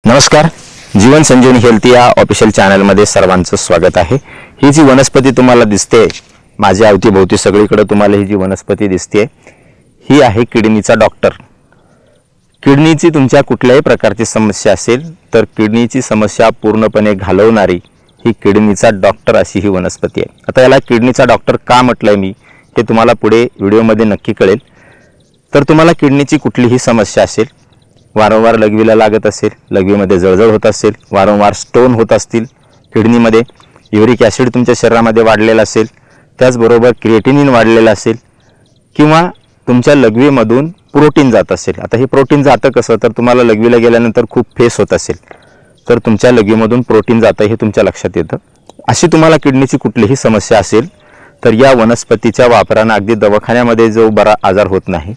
नमस्कार, जीवन संजीवनी हेल्थ या ऑफिशियल चॅनलमध्ये सर्वांचं स्वागत आहे। ही जी वनस्पती तुम्हाला दिसते माझ्या अवतीभोवती सगळीकडे तुम्हाला ही जी वनस्पती दिसते ही आहे किडनीचा डॉक्टर। किडनीची तुमच्या कुठल्याही प्रकारची समस्या असेल तर किडनीची समस्या पूर्णपणे घालवणारी ही किडनीचा डॉक्टर अशी ही वनस्पती आहे। आता याला किडनीचा डॉक्टर का म्हटलंय मी हे तुम्हाला पुढे व्हिडिओमध्ये नक्की कळेल। तर तुम्हाला किडनीची कुठलीही समस्या असेल, वारंवार लघवीला लागत असेल, लघवीमध्ये जळजळ होत असेल, वारंवार स्टोन होत असतील किडनीमध्ये, युरिक ॲसिड तुमच्या शरीरामध्ये वाढलेला असेल, त्याचबरोबर क्रिएटिनिन वाढलेला असेल किंवा तुमच्या लघवीमधून प्रोटीन जात असेल। आता हे प्रोटीन जातं कसं, तर तुम्हाला लघवीला गेल्यानंतर खूप फेस होत असेल तर तुमच्या लघवीमधून प्रोटीन जातं हे तुमच्या लक्षात येतं। अशी तुम्हाला किडनीची कुठलीही समस्या असेल तर या वनस्पतीच्या वापरानं अगदी दवाखान्यामध्ये जो बरा आजार होत नाही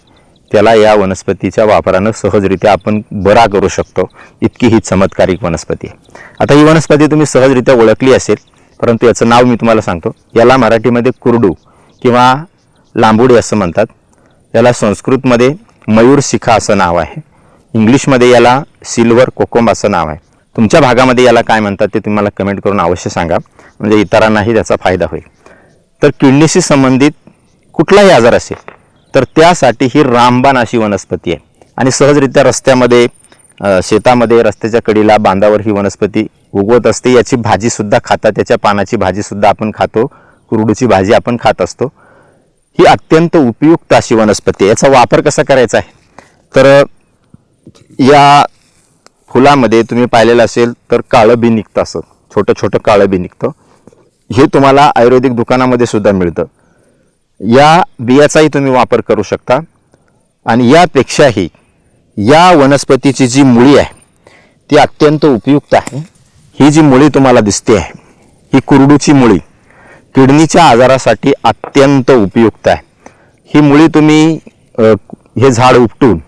त्याला या वनस्पतीच्या वापरानं सहजरित्या आपण बरा करू शकतो, इतकी ही चमत्कारिक वनस्पती आहे। आता ही वनस्पती तुम्ही सहजरित्या ओळखली असेल, परंतु याचं नाव मी तुम्हाला सांगतो। याला मराठीमध्ये कुरडू किंवा लांबुडी असं म्हणतात। याला संस्कृतमध्ये मयूर शिखा असं नाव आहे, इंग्लिशमध्ये याला सिल्वर कोकम असं नाव आहे। तुमच्या भागामध्ये याला काय म्हणतात ते तुम्हाला कमेंट करून अवश्य सांगा, म्हणजे इतरांनाही त्याचा फायदा होईल। तर किडनीशी संबंधित कुठलाही आजार असेल तर त्यासाठी ही रामबाण अशी वनस्पती आहे आणि सहजरित्या रस्त्यामध्ये, शेतामध्ये, रस्त्याच्या कडेला, बांधावर ही वनस्पती उगवत असते। याची भाजी सुद्धा खातात, त्याच्या पानाची भाजी सुद्धा आपण खातो, कुरडूची भाजी आपण खात असतो। ही अत्यंत उपयुक्त अशी वनस्पती आहे। याचा वापर कसा करायचा आहे, तर या फुलामध्ये तुम्ही पाहिलेलं असेल तर काळं बी निघतं, असं छोटं छोटं काळं बी निघतं। हे तुम्हाला आयुर्वेदिक दुकानामध्ये सुद्धा मिळतं। या बियाचाही तुम्ही वापर करू शकता आणि यापेक्षाही या वनस्पतीची जी मुळी आहे ती अत्यंत उपयुक्त आहे। ही जी मुळी तुम्हाला दिसते आहे ही कुरडूची मुळी किडनीच्या आजारासाठी अत्यंत उपयुक्त आहे। ही मुळी तुम्ही हे झाड उपटून,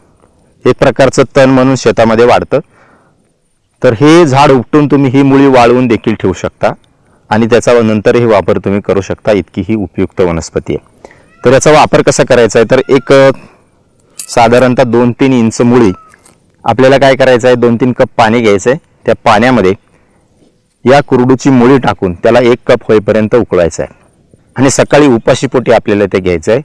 एक प्रकारचं तण म्हणून शेतामध्ये वाढतं, तर हे झाड उपटून तुम्ही ही मुळी वाळवून देखील ठेवू शकता आणि त्याचा नंतरही वापर तुम्ही करू शकता, इतकी ही उपयुक्त वनस्पती आहे। तर याचा वापर कसा करायचा आहे, तर एक साधारणतः 2-3 इंच मुळी आपल्याला काय करायचं आहे, 2-3 कप पाणी घ्यायचं आहे। त्या पाण्यामध्ये या कुरडूची मुळी टाकून त्याला 1 कप होईपर्यंत उकळवायचं आहे आणि सकाळी उपाशीपोटी आपल्याला ते घ्यायचं आहे।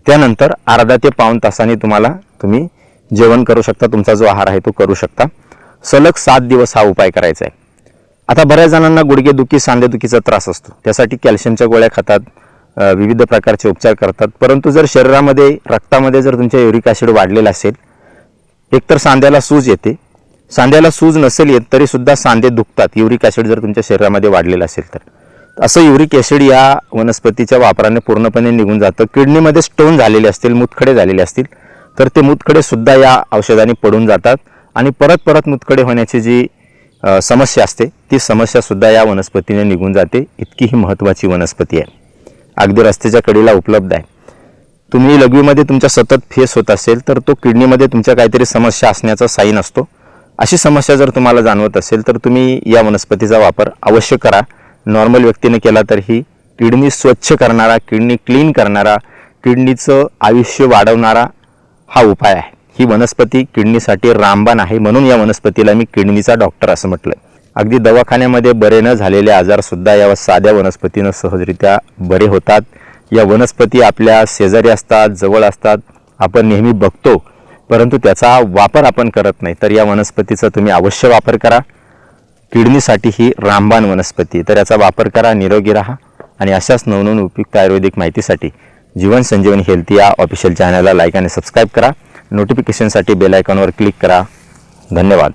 त्यानंतर अर्धा ते पाऊण तासाने तुम्ही जेवण करू शकता, तुमचा जो आहार आहे तो करू शकता। सलग 7 दिवस हा उपाय करायचा आहे। आता बऱ्याच जणांना गुडघेदुखी, सांधेदुखीचा त्रास असतो, त्यासाठी कॅल्शियमच्या गोळ्या खातात, विविध प्रकारचे उपचार करतात, परंतु जर शरीरामध्ये, रक्तामध्ये जर तुमच्या युरिक ॲसिड वाढलेला असेल, एकतर सांध्याला सूज येते, सांध्याला सूज नसेल येत तरी सुद्धा सांधे दुखतात, युरिक ॲसिड जर तुमच्या शरीरामध्ये वाढलेला असेल तर असं युरिक ॲसिड या वनस्पतीच्या वापराने पूर्णपणे निघून जातं। किडनीमध्ये स्टोन झालेले असतील, मुतखडे झालेले असतील तर ते मुतखडे सुद्धा या औषधाने पडून जातात आणि परत परत मुतखडे होण्याची जी समस्या असते ती समस्या सुद्धा या वनस्पतीने निघून जाते, इतकी ही महत्त्वाची वनस्पती आहे। अगदी रस्त्याच्या कडेला उपलब्ध आहे। तुम्ही लघवीमध्ये तुमच्या सतत फेस होत असेल तर तो किडनीमध्ये तुमच्या काहीतरी समस्या असण्याचा साईन असतो। अशी समस्या जर तुम्हाला जाणवत असेल तर तुम्ही या वनस्पतीचा वापर अवश्य करा। नॉर्मल व्यक्तीने केला तर ही किडनी स्वच्छ करणारा, किडनी क्लीन करणारा, किडनीचं आयुष्य वाढवणारा हा उपाय आहे। ही वनस्पती किडनीसाठी रामबाण आहे, म्हणून या वनस्पतीला मी किडनीचा डॉक्टर असं म्हटलं। अगदी दवाखान्यामध्ये बरे न झालेले आजार सुद्धा या साध्या वनस्पतीनं सहजरित्या बरे होतात। या वनस्पती आपल्या शेजारी असतात, जवळ असतात, आपण नेहमी बघतो, परंतु त्याचा वापर आपण करत नाही। तर या वनस्पतीचा तुम्ही अवश्य वापर करा, किडनीसाठी ही रामबाण वनस्पती। तर याचा वापर करा, निरोगी राहा आणि अशाच नवनवीन उपयुक्त आयुर्वेदिक माहितीसाठी जीवन संजीवनी हेल्थ या ऑफिशियल चॅनलला लाईक आणि सबस्क्राईब करा। नोटिफिकेशनसाठी बेल आयकॉनवर क्लिक करा। धन्यवाद।